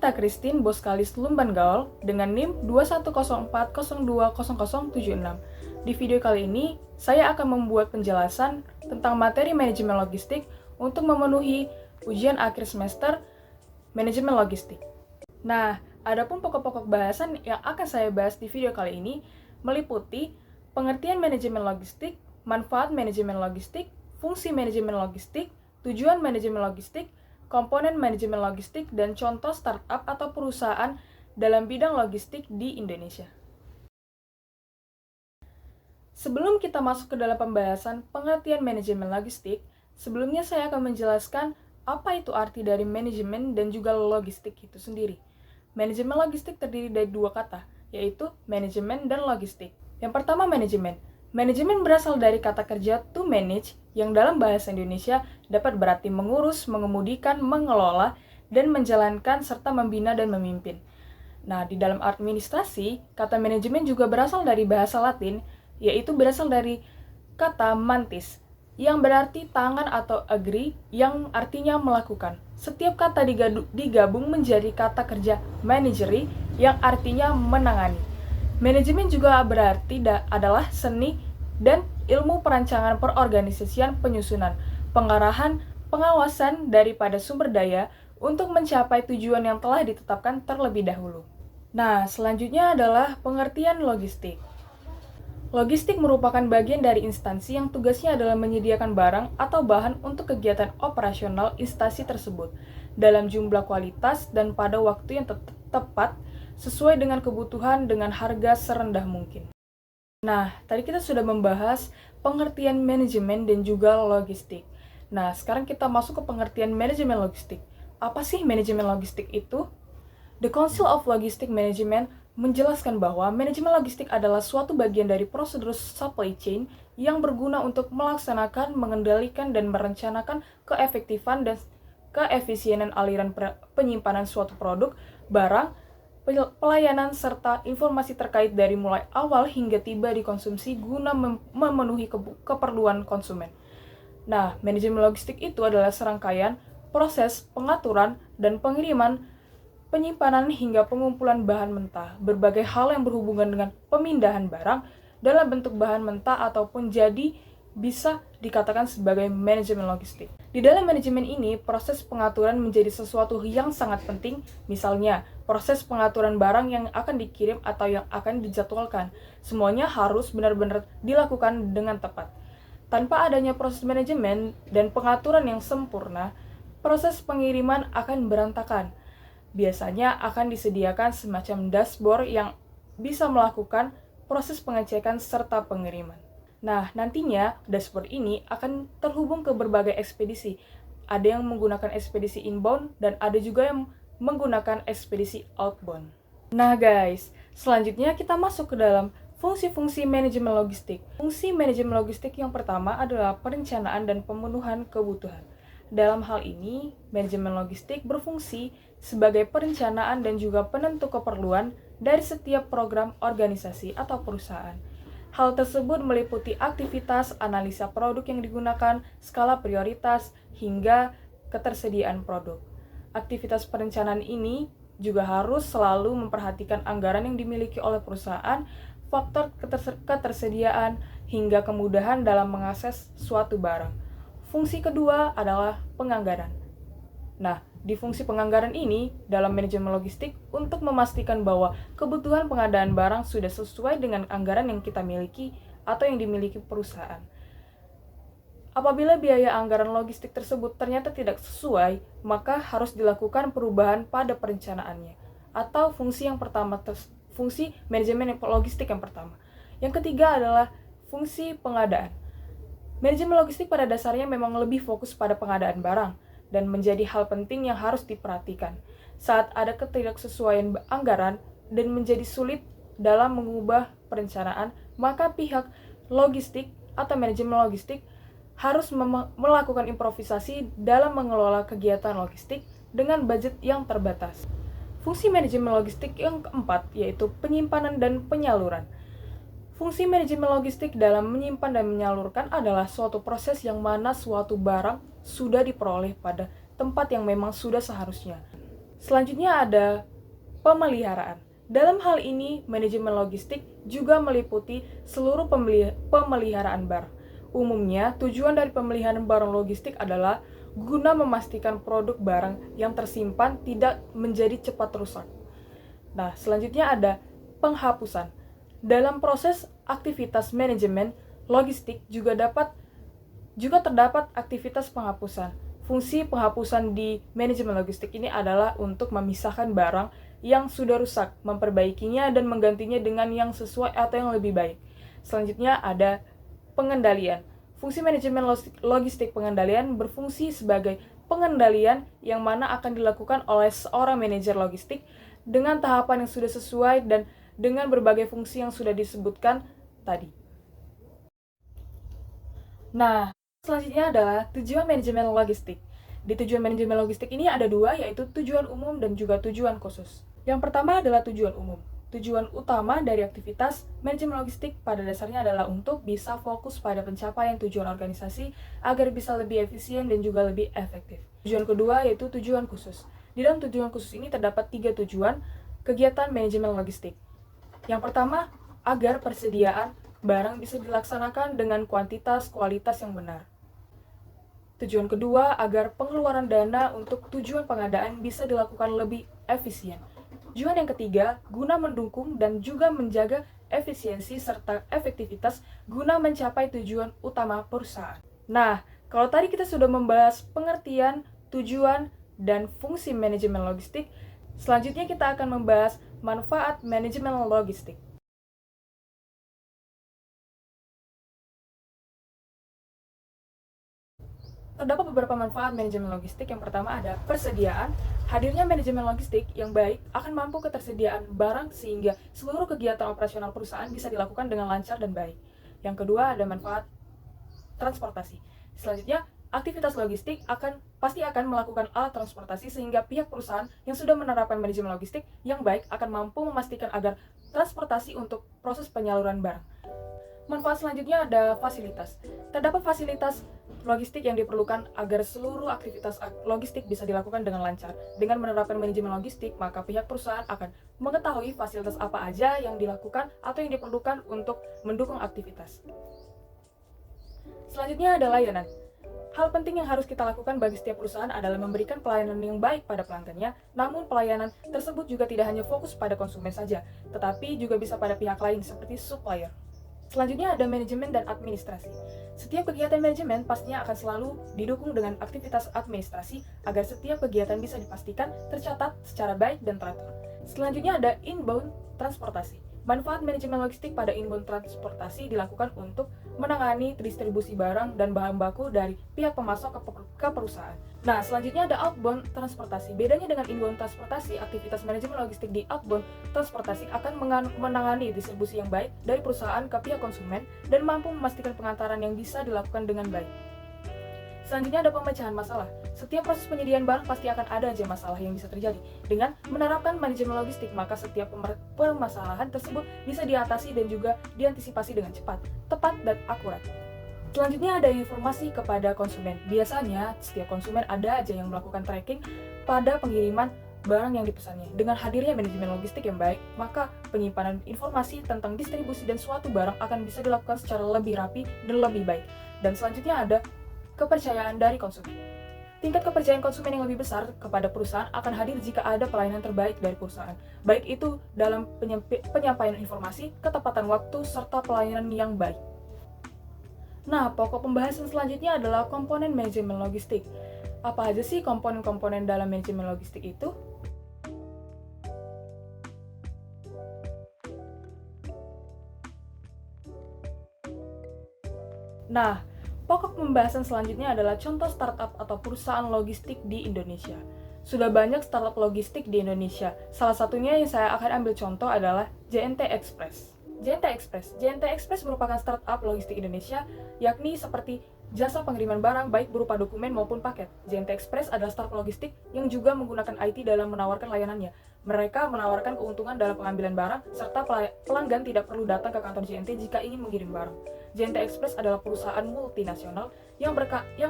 Anita Christine Boskalis Lumban Gaul dengan NIM 2104020076. Di video kali ini, saya akan membuat penjelasan tentang materi manajemen logistik untuk memenuhi ujian akhir semester manajemen logistik. Nah, adapun pokok-pokok bahasan yang akan saya bahas di video kali ini meliputi pengertian manajemen logistik, manfaat manajemen logistik, fungsi manajemen logistik, tujuan manajemen logistik, komponen manajemen logistik, dan contoh startup atau perusahaan dalam bidang logistik di Indonesia. Sebelum kita masuk ke dalam pembahasan pengertian manajemen logistik, sebelumnya saya akan menjelaskan apa itu arti dari manajemen dan juga logistik itu sendiri. Manajemen logistik terdiri dari dua kata, yaitu manajemen dan logistik. Yang pertama, manajemen. Manajemen berasal dari kata kerja to manage, yang dalam bahasa Indonesia dapat berarti mengurus, mengemudikan, mengelola, dan menjalankan serta membina dan memimpin. Nah, di dalam administrasi, kata manajemen juga berasal dari bahasa Latin, yaitu berasal dari kata mantis, yang berarti tangan atau agree, yang artinya melakukan. Setiap kata digabung menjadi kata kerja manageri, yang artinya menangani. Manajemen juga berarti adalah seni dan ilmu perancangan perorganisasian, penyusunan, pengarahan, pengawasan daripada sumber daya untuk mencapai tujuan yang telah ditetapkan terlebih dahulu. Nah, selanjutnya adalah pengertian logistik. Logistik merupakan bagian dari instansi yang tugasnya adalah menyediakan barang atau bahan untuk kegiatan operasional instansi tersebut dalam jumlah, kualitas, dan pada waktu yang tepat sesuai dengan kebutuhan dengan harga serendah mungkin. Nah, tadi kita sudah membahas pengertian manajemen dan juga logistik. Nah, sekarang kita masuk ke pengertian manajemen logistik. Apa sih manajemen logistik itu? The Council of Logistic Management menjelaskan bahwa manajemen logistik adalah suatu bagian dari prosedur supply chain yang berguna untuk melaksanakan, mengendalikan, dan merencanakan keefektifan dan keefisienan aliran penyimpanan suatu produk, barang, pelayanan, serta informasi terkait dari mulai awal hingga tiba di konsumsi guna memenuhi keperluan konsumen. Nah, manajemen logistik itu adalah serangkaian proses pengaturan dan pengiriman, penyimpanan hingga pengumpulan bahan mentah, berbagai hal yang berhubungan dengan pemindahan barang dalam bentuk bahan mentah ataupun jadi bisa dikatakan sebagai manajemen logistik. Di dalam manajemen ini, proses pengaturan menjadi sesuatu yang sangat penting, misalnya proses pengaturan barang yang akan dikirim atau yang akan dijadwalkan. Semuanya harus benar-benar dilakukan dengan tepat. Tanpa adanya proses manajemen dan pengaturan yang sempurna, proses pengiriman akan berantakan. Biasanya akan disediakan semacam dashboard yang bisa melakukan proses pengecekan serta pengiriman. Nah, nantinya dashboard ini akan terhubung ke berbagai ekspedisi. Ada yang menggunakan ekspedisi inbound dan ada juga yang menggunakan ekspedisi outbound. Nah guys, selanjutnya kita masuk ke dalam fungsi-fungsi manajemen logistik. Fungsi manajemen logistik yang pertama adalah perencanaan dan pemenuhan kebutuhan. Dalam hal ini, manajemen logistik berfungsi sebagai perencanaan dan juga penentu keperluan dari setiap program organisasi atau perusahaan. Hal tersebut meliputi aktivitas analisa produk yang digunakan, skala prioritas, hingga ketersediaan produk. Aktivitas perencanaan ini juga harus selalu memperhatikan anggaran yang dimiliki oleh perusahaan, faktor ketersediaan, hingga kemudahan dalam mengakses suatu barang. Fungsi kedua adalah penganggaran. Nah, di fungsi penganggaran ini dalam manajemen logistik untuk memastikan bahwa kebutuhan pengadaan barang sudah sesuai dengan anggaran yang kita miliki atau yang dimiliki perusahaan. Apabila biaya anggaran logistik tersebut ternyata tidak sesuai, maka harus dilakukan perubahan pada perencanaannya. Atau fungsi yang pertama, fungsi manajemen logistik yang pertama. Yang ketiga adalah fungsi pengadaan. Manajemen logistik pada dasarnya memang lebih fokus pada pengadaan barang, dan menjadi hal penting yang harus diperhatikan saat ada ketidaksesuaian anggaran dan menjadi sulit dalam mengubah perencanaan, maka pihak logistik atau manajemen logistik harus melakukan improvisasi dalam mengelola kegiatan logistik dengan budget yang terbatas. Fungsi manajemen logistik yang keempat yaitu penyimpanan dan penyaluran. Fungsi manajemen logistik dalam menyimpan dan menyalurkan adalah suatu proses yang mana suatu barang sudah diperoleh pada tempat yang memang sudah seharusnya. Selanjutnya ada pemeliharaan. Dalam hal ini, manajemen logistik juga meliputi seluruh pemeliharaan barang. Umumnya, tujuan dari pemeliharaan barang logistik adalah guna memastikan produk barang yang tersimpan tidak menjadi cepat rusak. Nah, selanjutnya ada penghapusan. Dalam proses aktivitas manajemen logistik juga terdapat aktivitas penghapusan. Fungsi penghapusan di manajemen logistik ini adalah untuk memisahkan barang yang sudah rusak, memperbaikinya dan menggantinya dengan yang sesuai atau yang lebih baik. Selanjutnya ada pengendalian. Fungsi manajemen logistik pengendalian berfungsi sebagai pengendalian yang mana akan dilakukan oleh seorang manajer logistik dengan tahapan yang sudah sesuai dan dengan berbagai fungsi yang sudah disebutkan tadi. Nah, selanjutnya adalah tujuan manajemen logistik. Di tujuan manajemen logistik ini ada dua, yaitu tujuan umum dan juga tujuan khusus. Yang pertama adalah tujuan umum. Tujuan utama dari aktivitas manajemen logistik pada dasarnya adalah untuk bisa fokus pada pencapaian tujuan organisasi agar bisa lebih efisien dan juga lebih efektif. Tujuan kedua yaitu tujuan khusus. Di dalam tujuan khusus ini terdapat 3 tujuan kegiatan manajemen logistik. Yang pertama, agar persediaan barang bisa dilaksanakan dengan kualitas yang benar. Tujuan kedua, agar pengeluaran dana untuk tujuan pengadaan bisa dilakukan lebih efisien. Tujuan yang ketiga, guna mendukung dan juga menjaga efisiensi serta efektivitas guna mencapai tujuan utama perusahaan. Nah, kalau tadi kita sudah membahas pengertian, tujuan, dan fungsi manajemen logistik, selanjutnya kita akan membahas manfaat manajemen logistik. Terdapat beberapa manfaat manajemen logistik. Yang pertama ada persediaan. Hadirnya manajemen logistik yang baik akan mampu ketersediaan barang sehingga seluruh kegiatan operasional perusahaan bisa dilakukan dengan lancar dan baik. Yang kedua ada manfaat transportasi. Selanjutnya, aktivitas logistik pasti akan melakukan alat transportasi sehingga pihak perusahaan yang sudah menerapkan manajemen logistik yang baik akan mampu memastikan agar transportasi untuk proses penyaluran barang. Manfaat selanjutnya ada fasilitas. Terdapat fasilitas logistik yang diperlukan agar seluruh aktivitas logistik bisa dilakukan dengan lancar. Dengan menerapkan manajemen logistik, maka pihak perusahaan akan mengetahui fasilitas apa aja yang dilakukan atau yang diperlukan untuk mendukung aktivitas. Selanjutnya ada layanan. Hal penting yang harus kita lakukan bagi setiap perusahaan adalah memberikan pelayanan yang baik pada pelanggannya, namun pelayanan tersebut juga tidak hanya fokus pada konsumen saja, tetapi juga bisa pada pihak lain seperti supplier. Selanjutnya ada manajemen dan administrasi. Setiap kegiatan manajemen pastinya akan selalu didukung dengan aktivitas administrasi agar setiap kegiatan bisa dipastikan tercatat secara baik dan teratur. Selanjutnya ada inbound transportasi. Manfaat manajemen logistik pada inbound transportasi dilakukan untuk menangani distribusi barang dan bahan baku dari pihak pemasok ke perusahaan. Nah, selanjutnya ada outbound transportasi. Bedanya dengan inbound transportasi, aktivitas manajemen logistik di outbound transportasi akan menangani distribusi yang baik dari perusahaan ke pihak konsumen dan mampu memastikan pengantaran yang bisa dilakukan dengan baik. Selanjutnya ada pemecahan masalah. Setiap proses penyediaan barang pasti akan ada aja masalah yang bisa terjadi. Dengan menerapkan manajemen logistik, maka setiap permasalahan tersebut bisa diatasi dan juga diantisipasi dengan cepat, tepat, dan akurat. Selanjutnya ada informasi kepada konsumen. Biasanya setiap konsumen ada aja yang melakukan tracking pada pengiriman barang yang dipesannya. Dengan hadirnya manajemen logistik yang baik, maka penyimpanan informasi tentang distribusi dan suatu barang akan bisa dilakukan secara lebih rapi dan lebih baik. Dan selanjutnya ada kepercayaan dari konsumen. Tingkat kepercayaan konsumen yang lebih besar kepada perusahaan akan hadir jika ada pelayanan terbaik dari perusahaan, baik itu dalam penyampaian informasi, ketepatan waktu, serta pelayanan yang baik. Nah, pokok pembahasan selanjutnya adalah komponen manajemen logistik. Apa aja sih komponen-komponen dalam manajemen logistik itu? Nah, pokok pembahasan selanjutnya adalah contoh startup atau perusahaan logistik di Indonesia. Sudah banyak startup logistik di Indonesia. Salah satunya yang saya akan ambil contoh adalah JNT Express. JNT Express merupakan startup logistik Indonesia, yakni seperti jasa pengiriman barang baik berupa dokumen maupun paket. JNT Express adalah startup logistik yang juga menggunakan IT dalam menawarkan layanannya. Mereka menawarkan keuntungan dalam pengambilan barang, serta pelanggan tidak perlu datang ke kantor JNT jika ingin mengirim barang. JNT Express adalah perusahaan multinasional yang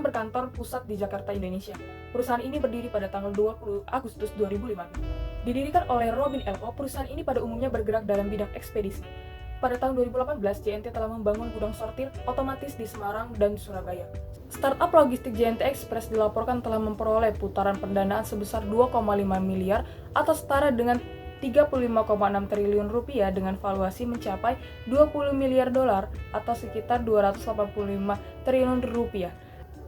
berkantor pusat di Jakarta, Indonesia. Perusahaan ini berdiri pada tanggal 20 Agustus 2005. Didirikan oleh Robin L.O., perusahaan ini pada umumnya bergerak dalam bidang ekspedisi. Pada tahun 2018, JNT telah membangun gudang sortir otomatis di Semarang dan Surabaya. Startup logistik JNT Express dilaporkan telah memperoleh putaran pendanaan sebesar 2,5 miliar atau setara dengan 35,6 triliun rupiah dengan valuasi mencapai 20 miliar dolar atau sekitar 285 triliun rupiah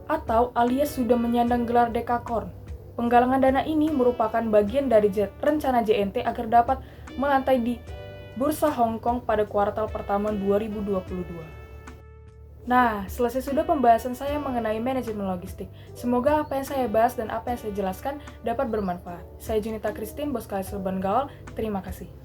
atau alias sudah menyandang gelar dekakorn. Penggalangan dana ini merupakan bagian dari rencana JNT agar dapat melantai di Bursa Hong Kong pada kuartal pertama 2022. Nah, selesai sudah pembahasan saya mengenai manajemen logistik. Semoga apa yang saya bahas dan apa yang saya jelaskan dapat bermanfaat. Saya Junita Christine, Bos Kalisel Ban Gaul. Terima kasih.